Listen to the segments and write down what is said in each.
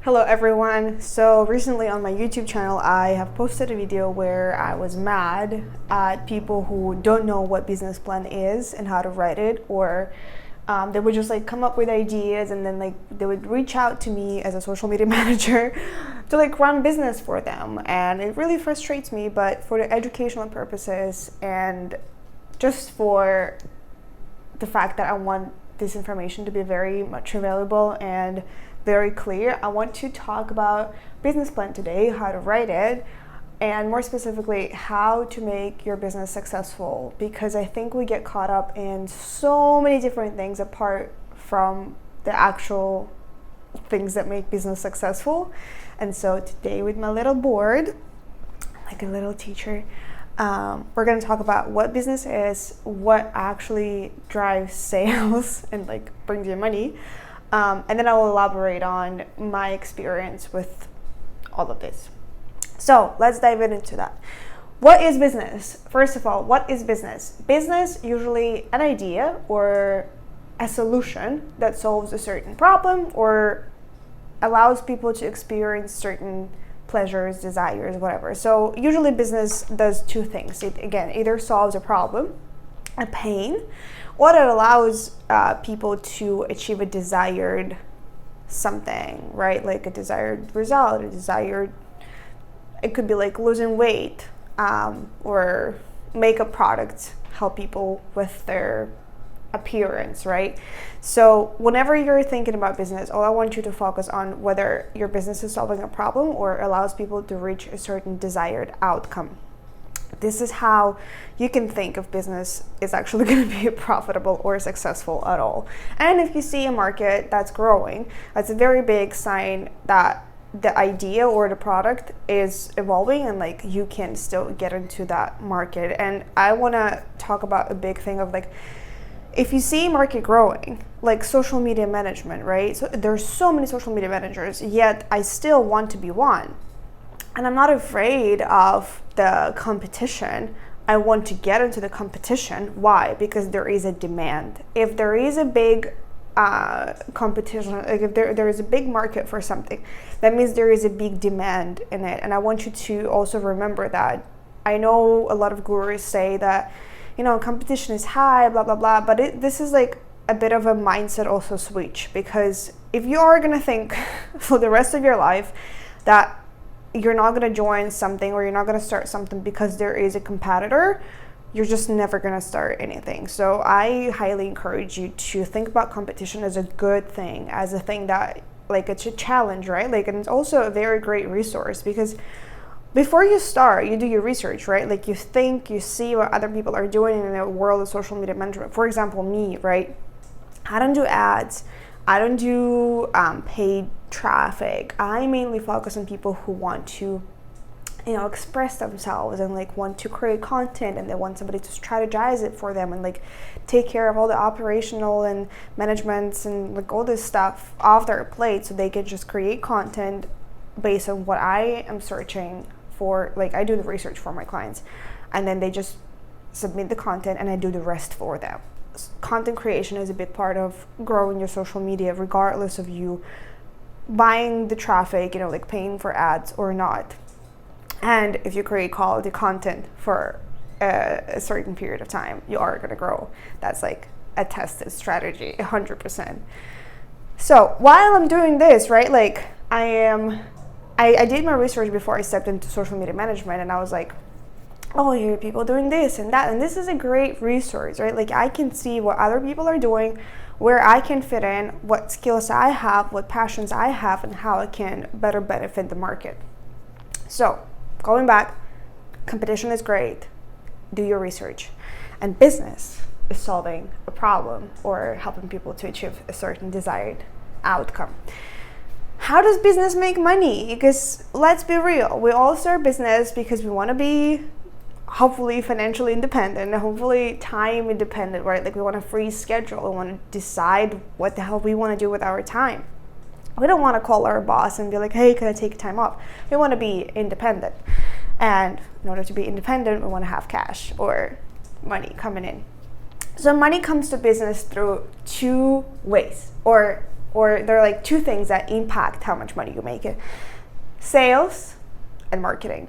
Hello everyone. So recently on my YouTube channel I have posted a video where I was mad at people who don't know what business plan is and how to write it, or they would just come up with ideas and then they would reach out to me as a social media manager to run business for them, and it really frustrates me. But for the educational purposes and just for the fact that I want this information to be very much available and very clear, I want to talk about business plan today, how to write it, and more specifically how to make your business successful, because I think we get caught up in so many different things apart from the actual things that make business successful. And so today, with my little board, like a little teacher, we're going to talk about what business is, what actually drives sales and brings you money, and then I will elaborate on my experience with all of this. So let's dive into that. What is business? First of all, what is business? Business, usually an idea or a solution that solves a certain problem or allows people to experience certain pleasures, desires, whatever. So usually business does two things. It either solves a problem, a pain, or it allows people to achieve a desired something, right? Like a desired result, it could be losing weight, or makeup products help people with their appearance, right? So whenever you're thinking about business, all I want you to focus on whether your business is solving a problem or allows people to reach a certain desired outcome. This is how you can think of business is actually going to be profitable or successful at all. And if you see a market that's growing, that's a very big sign that the idea or the product is evolving and you can still get into that market. And I want to talk about a big thing of if you see market growing, like social media management, right? So there's so many social media managers, yet I still want to be one. And I'm not afraid of the competition. I want to get into the competition. Why? Because there is a demand. If there is a big competition, if there is a big market for something, that means there is a big demand in it. And I want you to also remember that. I know a lot of gurus say that, competition is high, blah, blah, blah. But this is a bit of a mindset also switch, because if you are going to think for the rest of your life that you're not going to join something or you're not going to start something because there is a competitor, you're just never going to start anything. So I highly encourage you to think about competition as a good thing, as a thing that it's a challenge, right? And it's also a very great resource, because before you start, you do your research, right? You think, you see what other people are doing in the world of social media management. For example, me, right? I don't do ads. I don't do paid traffic. I mainly focus on people who want to, express themselves and want to create content, and they want somebody to strategize it for them and take care of all the operational and managements and all this stuff off their plate, so they can just create content based on what I am searching for. I do the research for my clients, and then they just submit the content and I do the rest for them. Content creation is a big part of growing your social media, regardless of you buying the traffic, paying for ads or not. And if you create quality content for a certain period of time, you are going to grow. That's a tested strategy, 100%. So while I'm doing this, right, I did my research before I stepped into social media management, and I was oh, here are people doing this and that, and this is a great resource, right? I can see what other people are doing, where I can fit in, what skills I have, what passions I have, and how I can better benefit the market. So going back, competition is great. Do your research. And business is solving a problem or helping people to achieve a certain desired outcome. How does business make money? Because let's be real, we all start business because we want to be hopefully financially independent, hopefully time independent, right? We want a free schedule. We want to decide what the hell we want to do with our time. We don't want to call our boss and be hey, can I take time off? We want to be independent. And in order to be independent, we want to have cash or money coming in. So money comes to business through two ways, or or there are like two things that impact how much money you make it: sales and marketing.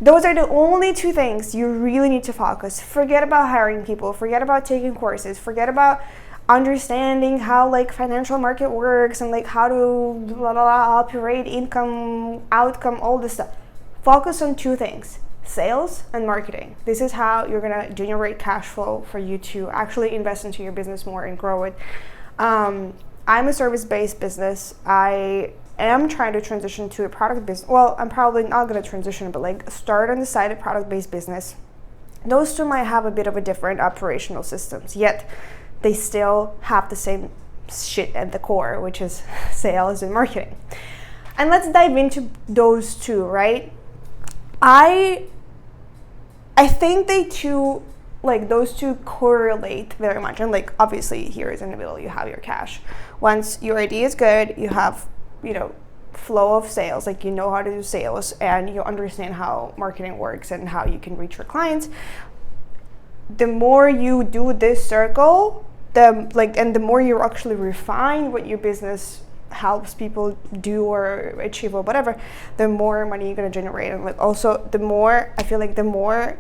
Those are the only two things you really need to focus. Forget about hiring people, forget about taking courses, forget about understanding how like financial market works and like how to blah, blah, blah, operate, income, outcome, all this stuff. Focus on two things: sales and marketing. This is how you're gonna generate cash flow for you to actually invest into your business more and grow it. I'm a service-based business. I am trying to transition to a product business. Well, I'm probably not going to transition, but like start on the side of product-based business. Those two might have a bit of a different operational systems, yet they still have the same shit at the core, which is sales and marketing. And let's dive into those two, right? I think those two correlate very much. And like, obviously here is in the middle, you have your cash. Once your idea is good, you have, flow of sales, like you know how to do sales and you understand how marketing works and how you can reach your clients. The more you do this circle, and the more you actually refine what your business helps people do or achieve or whatever, the more money you're going to generate. And like also the more clear the more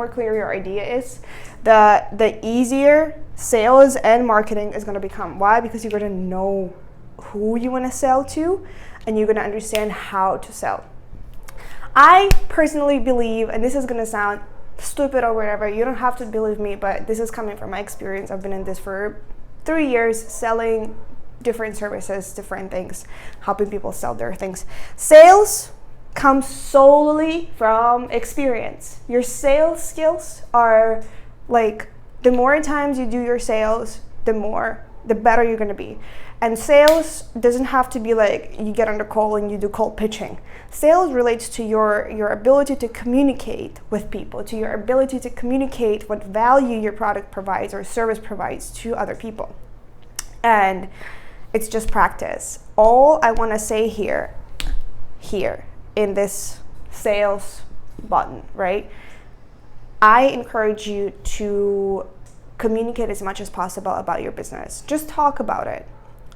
clear your idea is, the easier sales and marketing is going to become. Why? Because you're going to know who you want to sell to and you're going to understand how to sell. I personally believe, and this is going to sound stupid or whatever, you don't have to believe me, but this is coming from my experience. I've been in this for 3 years, selling different services, different things, helping people sell their things. Sales comes solely from experience. Your sales skills are like, the more times you do your sales, the better you're going to be. And sales doesn't have to be like you get on the call and you do cold pitching. Sales relates to your ability to communicate with people, to your ability to communicate what value your product provides or service provides to other people. And it's just practice. All I want to say here in this sales button, right? I encourage you to communicate as much as possible about your business. Just talk about it.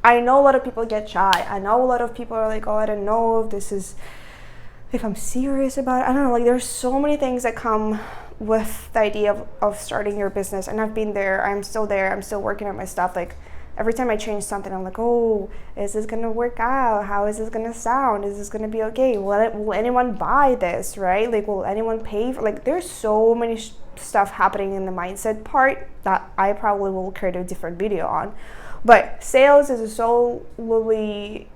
I know a lot of people get shy. I know a lot of people are like, oh, I don't know if I'm serious about it. I don't know, like there's so many things that come with the idea of starting your business. And I've been there, I'm still there, I'm still working on my stuff. Like every time I change something, I'm like, oh, is this gonna work out? How is this gonna sound? Is this gonna be okay? Will anyone buy this, right? Like, will anyone pay for, like, there's so many stuff happening in the mindset part that I probably will create a different video on. But sales is solely,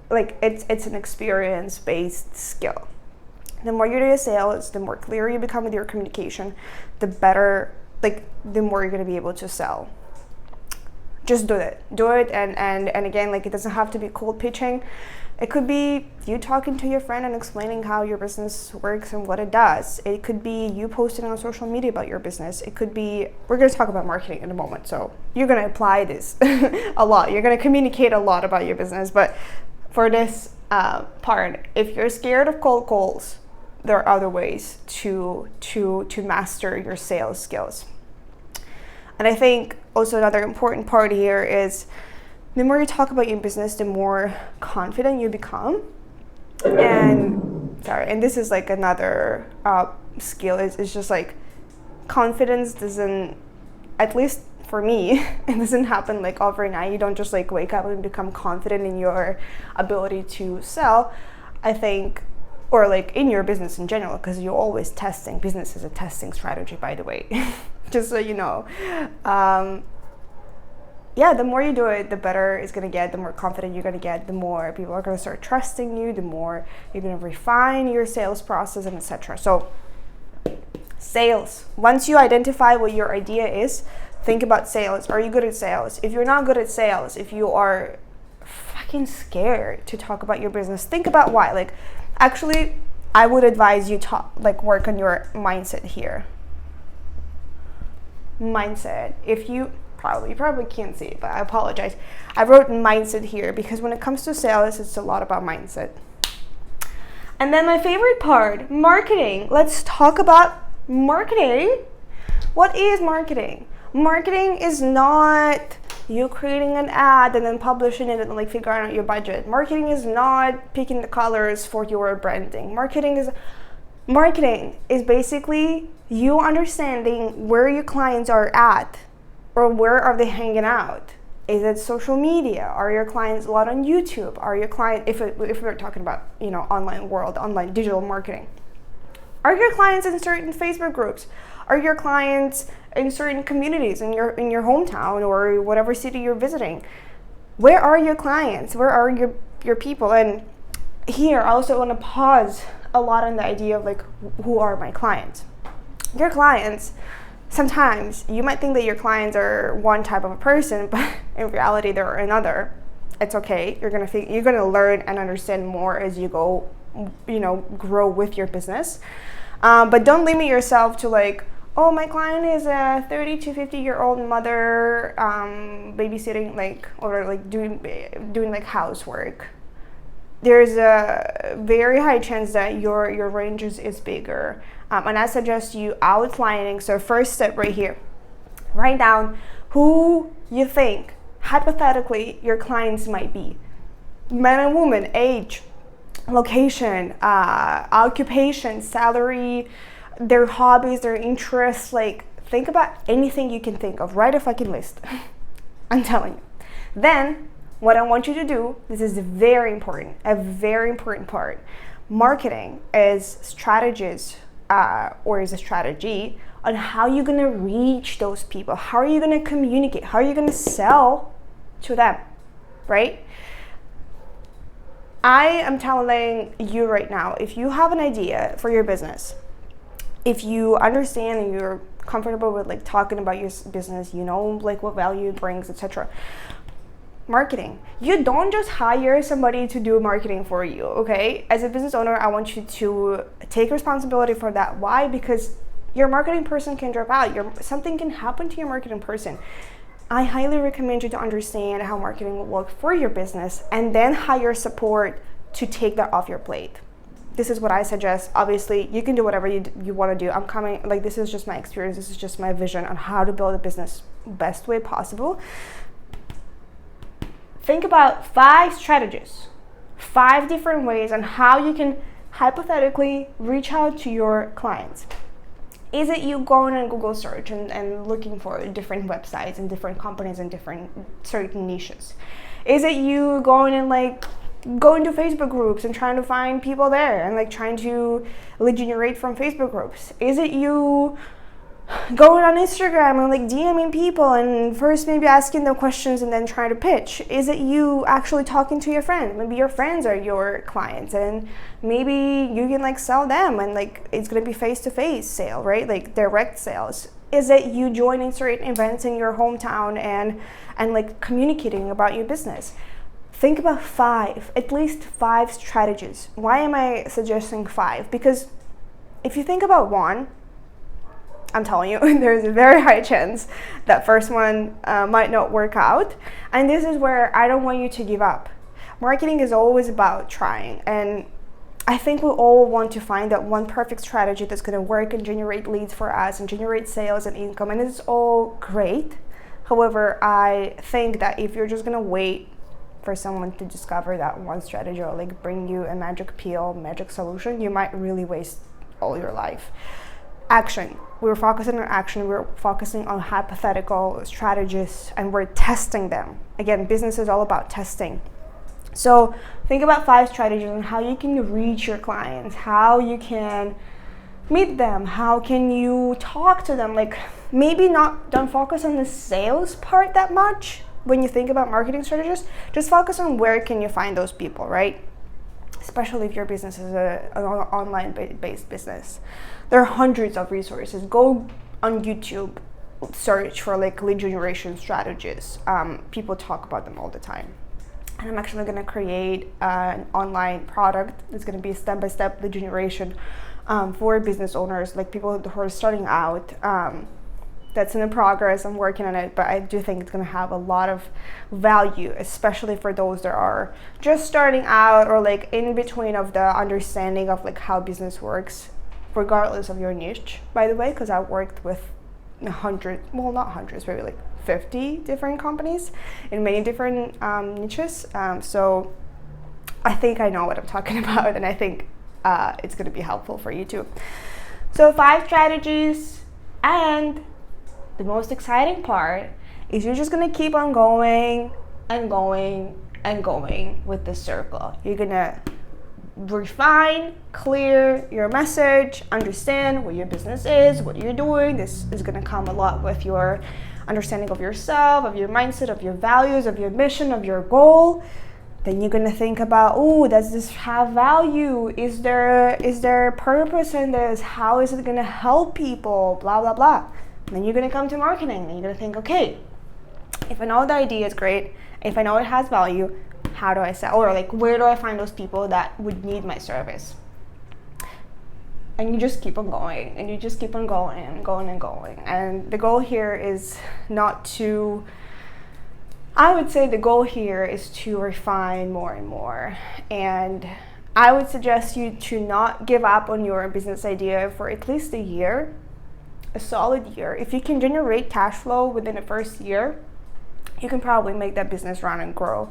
like, it's an experience-based skill. The more you do your sales, the more clear you become with your communication, the better, like, the more you're gonna be able to sell. Just do it, and again, like, it doesn't have to be cold pitching. It could be you talking to your friend and explaining how your business works and what it does. It could be you posting on social media about your business. It could be, we're going to talk about marketing in a moment, so you're going to apply this a lot. You're going to communicate a lot about your business, but for this part, if you're scared of cold calls, there are other ways to master your sales skills. And I think also another important part here is the more you talk about your business, the more confident you become. And this is like another skill. It's just like confidence doesn't, at least for me, it doesn't happen like overnight. You don't just like wake up and become confident in your ability to sell. I think, or like in your business in general, because you're always testing. Business is a testing strategy, by the way, just so you know. The more you do it, the better it's going to get, the more confident you're going to get, the more people are going to start trusting you, the more you're going to refine your sales process, and etc. So sales, once you identify what your idea is, think about sales. Are you good at sales? If you're not good at sales, if you are fucking scared to talk about your business, think about why. Like, actually, I would advise you to work on your mindset here. Mindset. You probably can't see it, but I apologize. I wrote mindset here because when it comes to sales, it's a lot about mindset. And then my favorite part, marketing. Let's talk about marketing. What is marketing? Marketing is not you creating an ad and then publishing it and like figuring out your budget. Marketing is not picking the colors for your branding. Marketing is basically you understanding where your clients are at or where are they hanging out. Is it social media? Are your clients a lot on YouTube? Are your clients, if we're talking about, online world, online digital marketing, are your clients in certain Facebook groups? Are your clients in certain communities in your hometown or whatever city you're visiting? Where are your clients? Where are your people? And here I also want to pause a lot on the idea of like, who are my clients? Your clients, sometimes you might think that your clients are one type of a person, but in reality they're another. It's okay. You're gonna learn and understand more as you go, grow with your business. But don't limit yourself to like, oh, my client is a 30 to 50-year-old mother, babysitting or doing like housework. There's a very high chance that your range is bigger. And I suggest you outlining. So first step right here, write down who you think hypothetically your clients might be. Man and woman, age, location, occupation, salary, their hobbies, their interests. Like, think about anything you can think of. Write a fucking list. I'm telling you. Then what I want you to do, this is very important, a very important part. Marketing is strategies, or is a strategy on how you're gonna reach those people. How are you gonna communicate? How are you gonna sell to them, right? I am telling you right now, if you have an idea for your business, if you understand and you're comfortable with like talking about your business, like what value it brings, etc. Marketing. You don't just hire somebody to do marketing for you, okay? As a business owner, I want you to take responsibility for that. Why? Because your marketing person can drop out. Something can happen to your marketing person. I highly recommend you to understand how marketing will work for your business and then hire support to take that off your plate. This is what I suggest. Obviously, you can do whatever you want to do. This is just my experience. This is just my vision on how to build a business best way possible. Think about 5 strategies, 5 different ways on how you can hypothetically reach out to your clients. Is it you going on Google search and looking for different websites and different companies and different certain niches? Is it you going to Facebook groups and trying to find people there and trying to lead generate from Facebook groups? Is it you going on Instagram and DMing people and first maybe asking them questions and then trying to pitch? Is it you actually talking to your friends? Maybe your friends are your clients and maybe you can sell them and it's gonna be face-to-face sale, right? Direct sales. Is it you joining certain events in your hometown and communicating about your business? Think about 5, at least 5 strategies. Why am I suggesting 5? Because if you think about one, I'm telling you, there's a very high chance that first one might not work out. And this is where I don't want you to give up. Marketing is always about trying. And I think we all want to find that one perfect strategy that's going to work and generate leads for us and generate sales and income. And it's all great. However, I think that if you're just going to wait for someone to discover that one strategy or bring you a magic pill, magic solution, you might really waste all your life. Action. We're focusing on action. We're focusing on hypothetical strategies and we're testing them. Again, business is all about testing. So think about 5 strategies on how you can reach your clients, how you can meet them, how can you talk to them. Maybe don't focus on the sales part that much when you think about marketing strategies. Just focus on where can you find those people, right? Especially if your business is an online-based business. There are hundreds of resources. Go on YouTube, search for lead generation strategies. People talk about them all the time. And I'm actually going to create an online product that's going to be step-by-step lead generation for business owners, people who are starting out. That's in progress. I'm working on it, but I do think it's going to have a lot of value, especially for those that are just starting out or in between of the understanding of how business works, regardless of your niche, by the way, because I worked with not hundreds, maybe like 50 different companies in many different niches. So I think I know what I'm talking about, and I think it's going to be helpful for you too. So 5 strategies, and the most exciting part is you're just going to keep on going and going and going with this circle. You're going to refine, clear your message, understand what your business is, what you're doing. This is going to come a lot with your understanding of yourself, of your mindset, of your values, of your mission, of your goal. Then you're going to think about, oh, does this have value? Is there purpose in this? How is it going to help people? Blah, blah, blah. And then you're going to come to marketing, and you're going to think, okay, if I know the idea is great, if I know it has value, how do I sell? Or like, where do I find those people that would need my service? And you just keep on going, and you just keep on going and going and going. And the goal here is not to, I would say the goal here is to refine more and more. And I would suggest you to not give up on your business idea for at least a year, a solid year. If you can generate cash flow within the first year, you can probably make that business run and grow.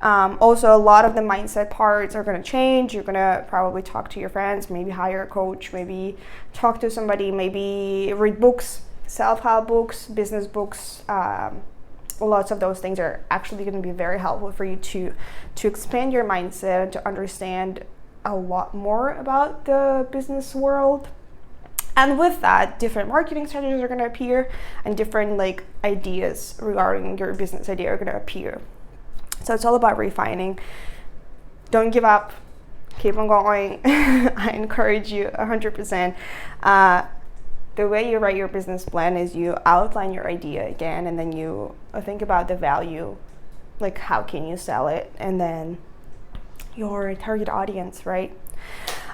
Also, a lot of the mindset parts are going to change. You're going to probably talk to your friends, maybe hire a coach, maybe talk to somebody, maybe read books, self-help books, business books. Lots of those things are actually going to be very helpful for you to expand your mindset, to understand a lot more about the business world. And with that, different marketing strategies are going to appear, and different like ideas regarding your business idea are going to appear. So it's all about refining. Don't give up. Keep on going. I encourage you 100%. The way you write your business plan is you outline your idea again, and then you think about the value, like how can you sell it, and then your target audience, right?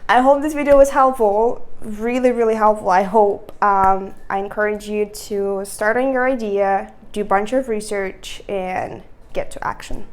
I hope this video was helpful, really, really helpful. I hope. I encourage you to start on your idea, do a bunch of research, and get to action.